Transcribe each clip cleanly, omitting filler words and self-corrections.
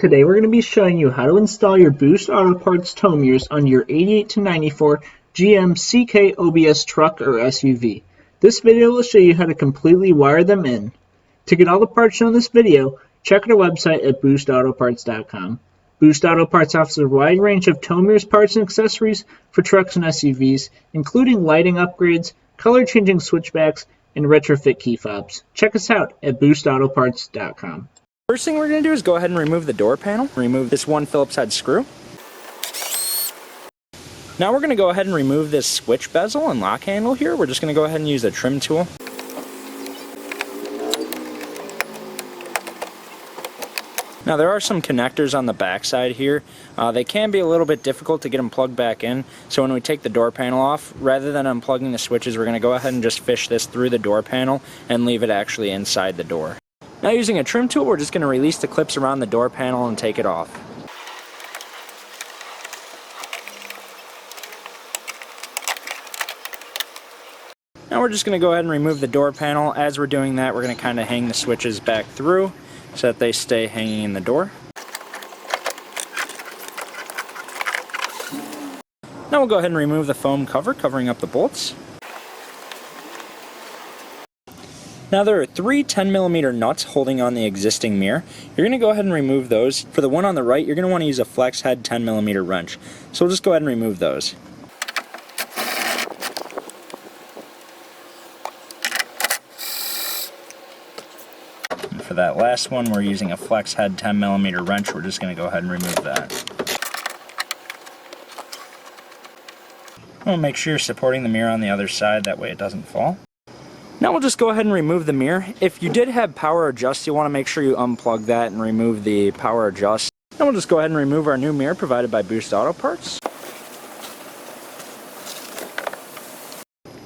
Today we're going to be showing you how to install your Boost Auto Parts tow mirrors on your 88 to 94 GMC C OBS truck or SUV. This video will show you how to completely wire them in. To get all the parts shown in this video, check our website at boostautoparts.com. Boost Auto Parts offers a wide range of tow mirrors parts and accessories for trucks and SUVs, including lighting upgrades, color-changing switchbacks, and retrofit key fobs. Check us out at boostautoparts.com. First thing we're going to do is go ahead and remove the door panel. Remove this one Phillips head screw. Now we're going to go ahead and remove this switch bezel and lock handle here. We're just going to go ahead and use a trim tool. Now there are some connectors on the back side here. They can be a little bit difficult to get them plugged back in, so when we take the door panel off, rather than unplugging the switches, we're going to go ahead and just fish this through the door panel and leave it actually inside the door. Now using a trim tool, we're just going to release the clips around the door panel and take it off. Now we're just going to go ahead and remove the door panel. As we're doing that, we're going to kind of hang the switches back through so that they stay hanging in the door. Now we'll go ahead and remove the foam cover covering up the bolts. Now there are three 10mm nuts holding on the existing mirror. You're going to go ahead and remove those. For the one on the right, you're going to want to use a flex head 10mm wrench. So we'll just go ahead and remove those. And for that last one, we're using a flex head 10mm wrench. We're just going to go ahead and remove that. I'll make sure you're supporting the mirror on the other side, that way it doesn't fall. Now we'll just go ahead and remove the mirror. If you did have power adjust, you want to make sure you unplug that and remove the power adjust. Now we'll just go ahead and remove our new mirror provided by Boost Auto Parts.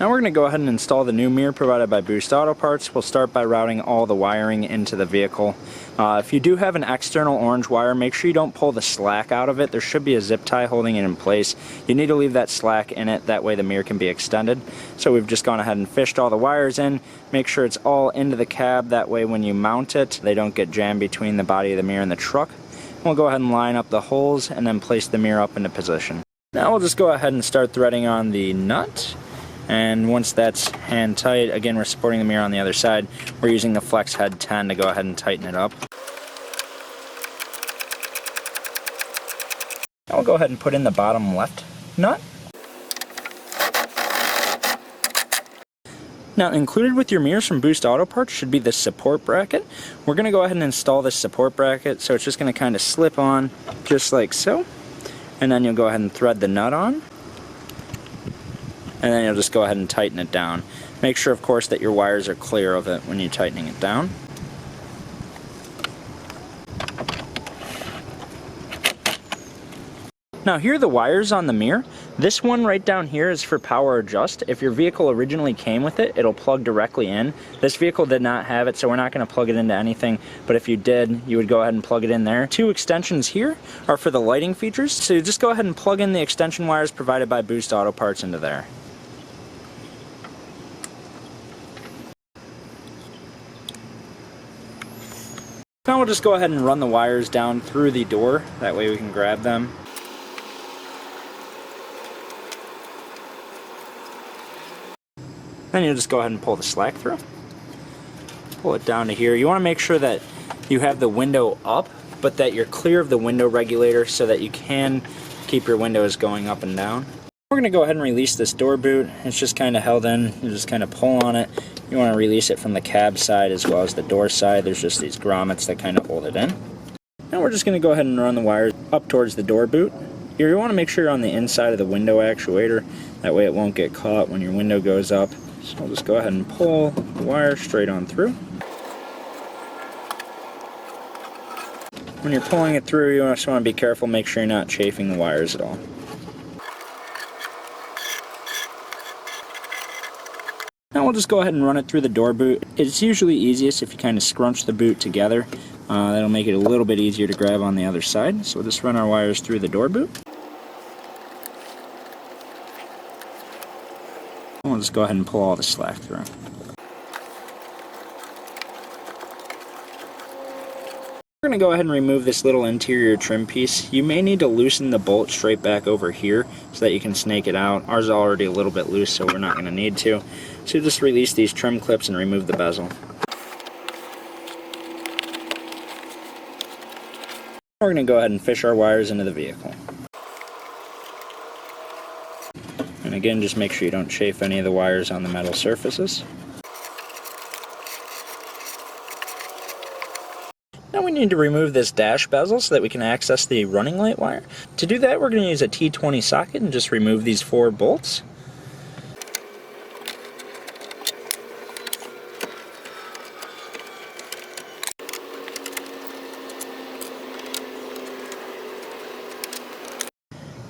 Now we're going to go ahead and install the new mirror provided by Boost Auto Parts. We'll start by routing all the wiring into the vehicle. If you do have an external orange wire, make sure you don't pull the slack out of it. There should be a zip tie holding it in place. You need to leave that slack in it, that way the mirror can be extended. So we've just gone ahead and fished all the wires in. Make sure it's all into the cab, that way when you mount it, they don't get jammed between the body of the mirror and the truck. We'll go ahead and line up the holes and then place the mirror up into position. Now we'll just go ahead and start threading on the nut. And once that's hand tight, again we're supporting the mirror on the other side, we're using the flex head 10 to go ahead and tighten it up. Now we'll go ahead and put in the bottom left nut. Now included with your mirrors from Boost Auto Parts should be the support bracket. We're going to go ahead and install this support bracket, so it's just going to kind of slip on just like so. And then you'll go ahead and thread the nut on. And then you'll just go ahead and tighten it down. Make sure, of course, that your wires are clear of it when you're tightening it down. Now here are the wires on the mirror. This one right down here is for power adjust. If your vehicle originally came with it, it'll plug directly in. This vehicle did not have it, so we're not going to plug it into anything, but if you did, you would go ahead and plug it in there. Two extensions here are for the lighting features, so you just go ahead and plug in the extension wires provided by Boost Auto Parts into there. Now we'll just go ahead and run the wires down through the door, that way we can grab them. Then you'll just go ahead and pull the slack through. Pull it down to here. You want to make sure that you have the window up, but that you're clear of the window regulator so that you can keep your windows going up and down. We're going to go ahead and release this door boot. It's just kind of held in. You just kind of pull on it. You want to release it from the cab side as well as the door side. There's just these grommets that kind of hold it in. Now we're just going to go ahead and run the wires up towards the door boot. Here you want to make sure you're on the inside of the window actuator. That way it won't get caught when your window goes up. So I'll just go ahead and pull the wire straight on through. When you're pulling it through, you just want to be careful, make sure you're not chafing the wires at all. Now we'll just go ahead and run it through the door boot. It's usually easiest if you kind of scrunch the boot together. That'll make it a little bit easier to grab on the other side. So we'll just run our wires through the door boot. And we'll just go ahead and pull all the slack through. We're We're going to go ahead and remove this little interior trim piece. You may need to loosen the bolt straight back over here so that you can snake it out. Ours is already a little bit loose, so we're not going to need to. So just release these trim clips and remove the bezel. We're going to go ahead and fish our wires into the vehicle. And again, just make sure you don't chafe any of the wires on the metal surfaces. Now we need to remove this dash bezel so that we can access the running light wire. To do that, we're going to use a T20 socket and just remove these 4 bolts.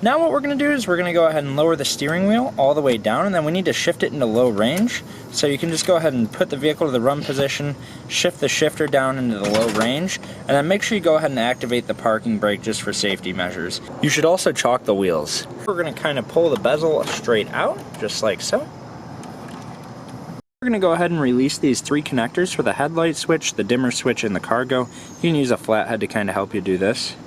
Now what we're going to do is we're going to go ahead and lower the steering wheel all the way down, and then we need to shift it into low range. So you can just go ahead and put the vehicle to the run position, shift the shifter down into the low range, and then make sure you go ahead and activate the parking brake just for safety measures. You should also chalk the wheels. We're going to kind of pull the bezel straight out, just like so. We're going to go ahead and release these 3 connectors for the headlight switch, the dimmer switch, and the cargo. You can use a flathead to kind of help you do this.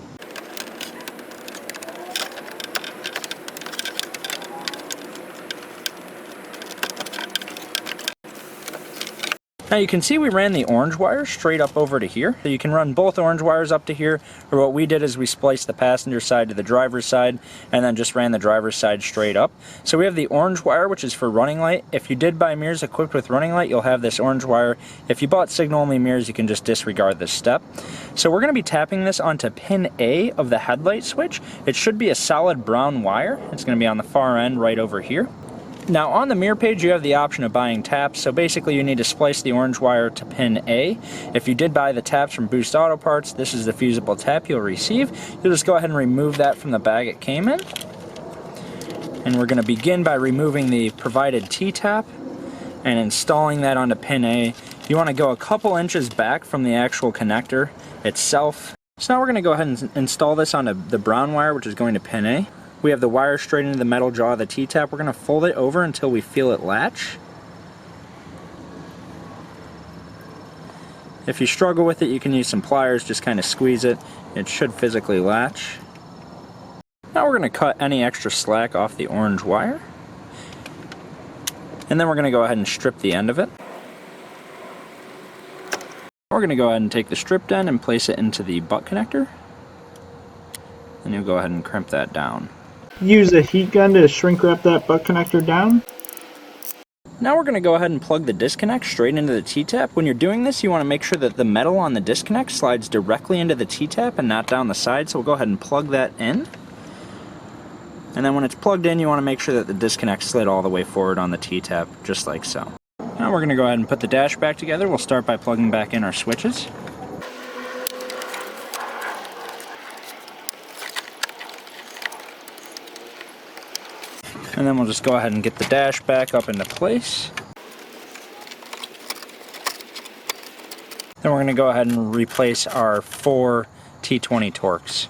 Now you can see we ran the orange wire straight up over to here. So you can run both orange wires up to here, or what we did is we spliced the passenger side to the driver's side and then just ran the driver's side straight up. So we have the orange wire, which is for running light. If you did buy mirrors equipped with running light, you'll have this orange wire. If you bought signal only mirrors, you can just disregard this step. So we're going to be tapping this onto pin A of the headlight switch. It should be a solid brown wire. It's going to be on the far end right over here. Now on the mirror page you have the option of buying taps, so basically you need to splice the orange wire to pin A. If you did buy the taps from Boost Auto Parts, this is the fusible tap you'll receive. You'll just go ahead and remove that from the bag it came in. And we're going to begin by removing the provided T-tap and installing that onto pin A. You want to go a couple inches back from the actual connector itself. So now we're going to go ahead and install this onto the brown wire, which is going to pin A. We have the wire straight into the metal jaw of the T-tap. We're going to fold it over until we feel it latch. If you struggle with it, you can use some pliers, just kind of squeeze it. It should physically latch. Now we're going to cut any extra slack off the orange wire. And then we're going to go ahead and strip the end of it. We're going to go ahead and take the stripped end and place it into the butt connector. And you'll go ahead and crimp that down. Use a heat gun to shrink wrap that butt connector down. Now we're going to go ahead and plug the disconnect straight into the T-tap. When you're doing this, you want to make sure that the metal on the disconnect slides directly into the T-tap and not down the side, so we'll go ahead and plug that in. And then when it's plugged in, you want to make sure that the disconnect slid all the way forward on the T-tap, just like so. Now we're going to go ahead and put the dash back together. We'll start by plugging back in our switches. And then we'll just go ahead and get the dash back up into place. Then we're going to go ahead and replace our 4 T20 Torx.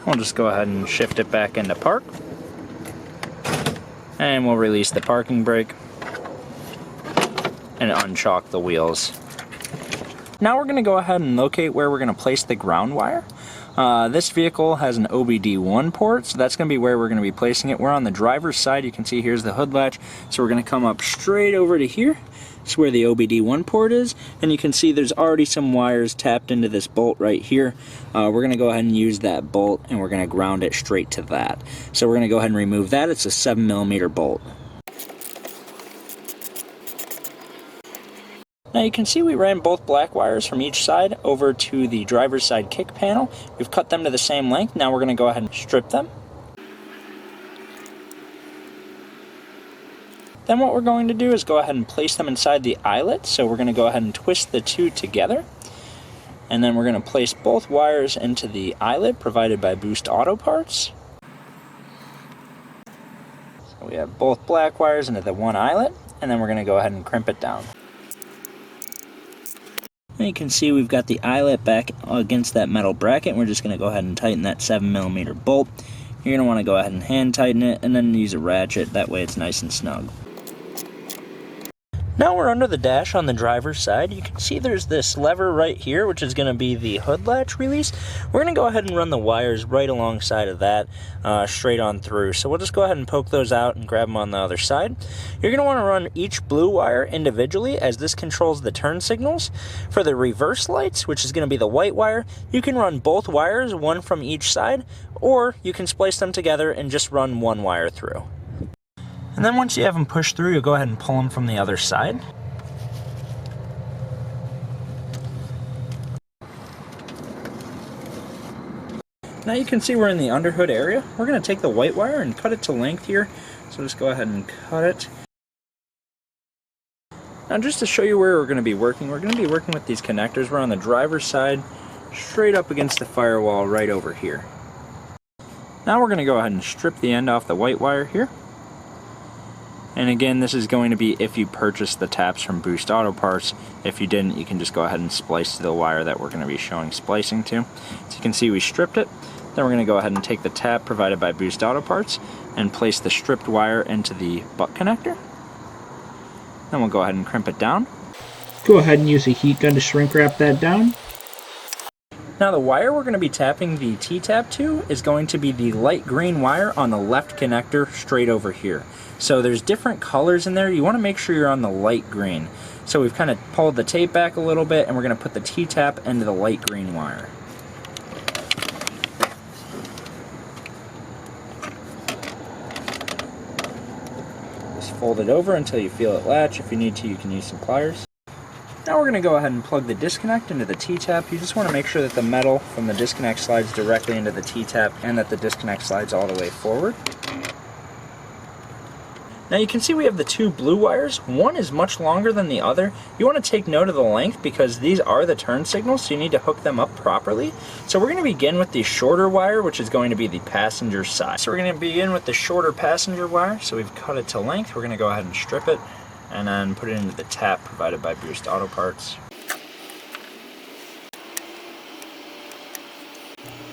We'll just go ahead and shift it back into park. And we'll release the parking brake and unchalk the wheels. Now we're going to go ahead and locate where we're going to place the ground wire. This vehicle has an OBD1 port, so that's going to be where we're going to be placing it. We're on the driver's side. You can see here's the hood latch, so we're going to come up straight over to here. It's where the OBD1 port is, and you can see there's already some wires tapped into this bolt right here. We're going to go ahead and use that bolt, and we're going to ground it straight to that. So we're going to go ahead and remove that. It's a 7mm bolt. Now you can see we ran both black wires from each side over to the driver's side kick panel. We've cut them to the same length. Now we're going to go ahead and strip them. Then what we're going to do is go ahead and place them inside the eyelet. So we're going to go ahead and twist the two together. And then we're going to place both wires into the eyelet provided by Boost Auto Parts. So we have both black wires into the one eyelet, and then we're going to go ahead and crimp it down. And you can see we've got the eyelet back against that metal bracket, and we're just going to go ahead and tighten that 7mm bolt. You're You're going to want to go ahead and hand tighten it and then use a ratchet, that way it's nice and snug. Now we're under the dash on the driver's side. You can see there's this lever right here, which is going to be the hood latch release. We're going to go ahead and run the wires right alongside of that, straight on through. So we'll just go ahead and poke those out and grab them on the other side. You're going to want to run each blue wire individually, as this controls the turn signals. For the reverse lights, which is going to be the white wire, you can run both wires, one from each side, or you can splice them together and just run one wire through. And then once you have them pushed through, you'll go ahead and pull them from the other side. Now you can see we're in the underhood area. We're going to take the white wire and cut it to length here. So just go ahead and cut it. Now just to show you where we're going to be working with these connectors. We're on the driver's side, straight up against the firewall right over here. Now we're going to go ahead and strip the end off the white wire here. And again, this is going to be if you purchase the taps from Boost Auto Parts. If you didn't, you can just go ahead and splice to the wire that we're going to be showing splicing to. So you can see we stripped it. Then we're going to go ahead and take the tap provided by Boost Auto Parts and place the stripped wire into the butt connector. Then we'll go ahead and crimp it down. Go ahead and use a heat gun to shrink wrap that down. Now the wire we're going to be tapping the T-tap to is going to be the light green wire on the left connector straight over here. So there's different colors in there. You want to make sure you're on the light green. So we've kind of pulled the tape back a little bit and we're going to put the T-tap into the light green wire. Just fold it over until you feel it latch. If you need to, you can use some pliers. Now we're going to go ahead and plug the disconnect into the T-tap. You just want to make sure that the metal from the disconnect slides directly into the T-tap and that the disconnect slides all the way forward. Now you can see we have the two blue wires. One is much longer than the other. You want to take note of the length because these are the turn signals, so you need to hook them up properly. So we're going to begin with the shorter wire, which is going to be the passenger side. So we're going to begin with the shorter passenger wire. So we've cut it to length. We're going to go ahead and strip it and then put it into the tap provided by Boost Auto Parts.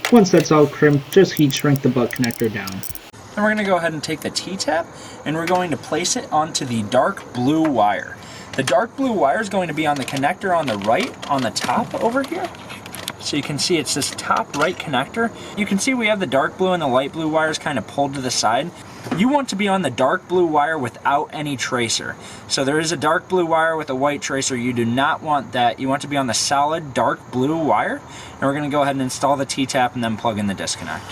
Once that's all crimped, just heat shrink the butt connector down. Then we're going to go ahead and take the T-tap and we're going to place it onto the dark blue wire. The dark blue wire is going to be on the connector on the right, on the top over here. So you can see it's this top right connector. You can see we have the dark blue and the light blue wires kind of pulled to the side. You want to be on the dark blue wire without any tracer. So there is a dark blue wire with a white tracer. You do not want that. You want to be on the solid dark blue wire. And we're going to go ahead and install the T-tap and then plug in the disconnect.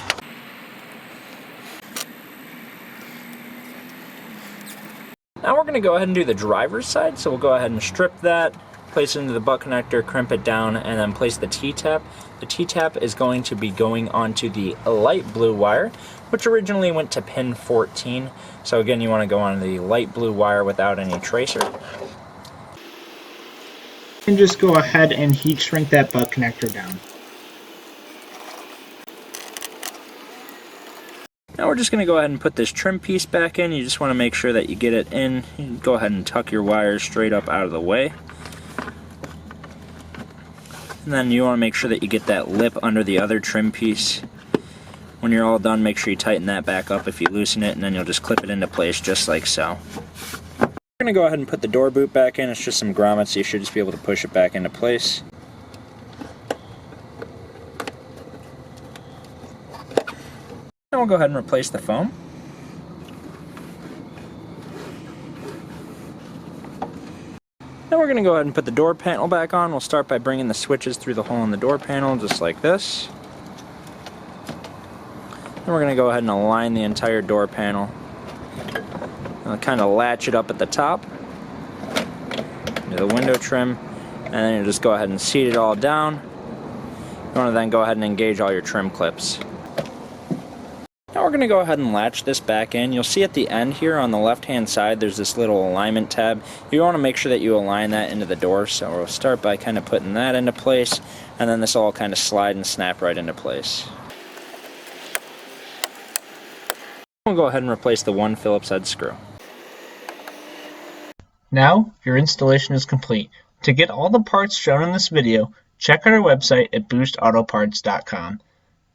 Now we're going to go ahead and do the driver's side, so we'll go ahead and strip that, place it into the butt connector, crimp it down, and then place the T-tap. The T-tap is going to be going onto the light blue wire, which originally went to pin 14. So again, you want to go on the light blue wire without any tracer. And just go ahead and heat shrink that butt connector down. Now we're just going to go ahead and put this trim piece back in. You just want to make sure that you get it in. You can go ahead and tuck your wires straight up out of the way. And then you want to make sure that you get that lip under the other trim piece. When you're all done, make sure you tighten that back up if you loosen it, and then you'll just clip it into place just like so. We're going to go ahead and put the door boot back in. It's just some grommets, so you should just be able to push it back into place. Then we'll go ahead and replace the foam. Then we're going to go ahead and put the door panel back on. We'll start by bringing the switches through the hole in the door panel, just like this. Then we're going to go ahead and align the entire door panel. And kind of latch it up at the top. Do the window trim. And then you just go ahead and seat it all down. You want to then go ahead and engage all your trim clips. Now we're going to go ahead and latch this back in. You'll see at the end here on the left hand side there's this little alignment tab. You want to make sure that you align that into the door, so we'll start by kind of putting that into place, and then this will all kind of slide and snap right into place. We'll go ahead and replace the one Phillips head screw. Now your installation is complete. To get all the parts shown in this video, check out our website at boostautoparts.com.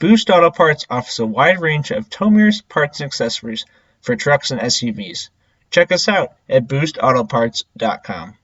Boost Auto Parts offers a wide range of tow mirrors, parts, and accessories for trucks and SUVs. Check us out at boostautoparts.com.